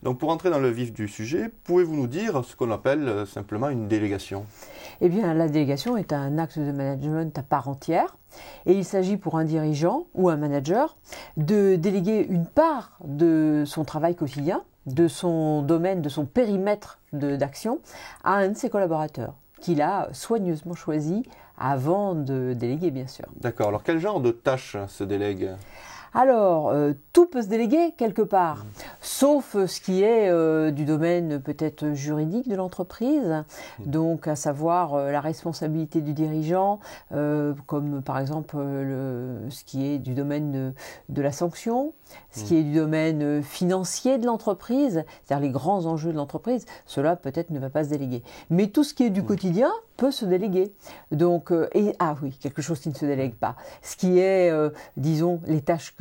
Donc pour entrer dans le vif du sujet, pouvez-vous nous dire ce qu'on appelle simplement une délégation? Eh bien, la délégation est un acte de management à part entière et il s'agit pour un dirigeant ou un manager de déléguer une part de son travail quotidien, de son domaine, de son périmètre d'action à un de ses collaborateurs qu'il a soigneusement choisi avant de déléguer, bien sûr. D'accord. Alors quel genre de tâches se délègue? Alors, tout peut se déléguer quelque part, sauf ce qui est du domaine peut-être juridique de l'entreprise, donc à savoir la responsabilité du dirigeant, comme par exemple ce qui est du domaine de la sanction, ce qui est du domaine financier de l'entreprise, c'est-à-dire les grands enjeux de l'entreprise, cela peut-être ne va pas se déléguer. Mais tout ce qui est du quotidien peut se déléguer. Donc, ah oui, quelque chose qui ne se délègue pas. Ce qui est, disons, les tâches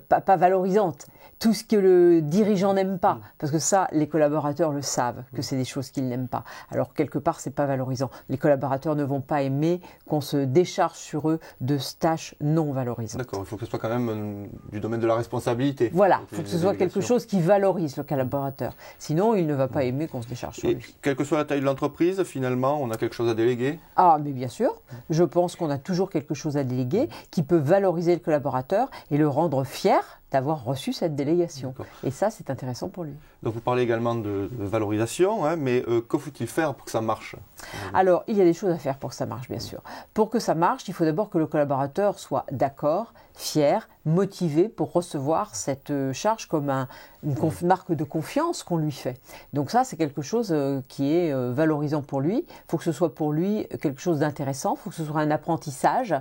pas valorisantes. Tout ce que le dirigeant n'aime pas, parce que ça, les collaborateurs le savent, que c'est des choses qu'ils n'aiment pas. Alors, quelque part, c'est pas valorisant. Les collaborateurs ne vont pas aimer qu'on se décharge sur eux de tâches non valorisantes. D'accord, il faut que ce soit quand même du domaine de la responsabilité. Voilà, il faut que ce soit quelque chose qui valorise le collaborateur. Sinon, il ne va pas aimer qu'on se décharge sur lui. Quelle que soit la taille de l'entreprise, finalement, on a quelque chose à déléguer? Ah, mais bien sûr, je pense qu'on a toujours quelque chose à déléguer qui peut valoriser le collaborateur et le rendre fier d'avoir reçu cette délégation. Et ça, c'est intéressant pour lui. Donc vous parlez également de valorisation, hein, mais que faut-il faire pour que ça marche? Alors, il y a des choses à faire pour que ça marche, bien sûr. Pour que ça marche, il faut d'abord que le collaborateur soit d'accord, fier, motivé pour recevoir cette charge comme une marque de confiance qu'on lui fait. Donc ça, c'est quelque chose qui est valorisant pour lui. Il faut que ce soit pour lui quelque chose d'intéressant, il faut que ce soit un apprentissage.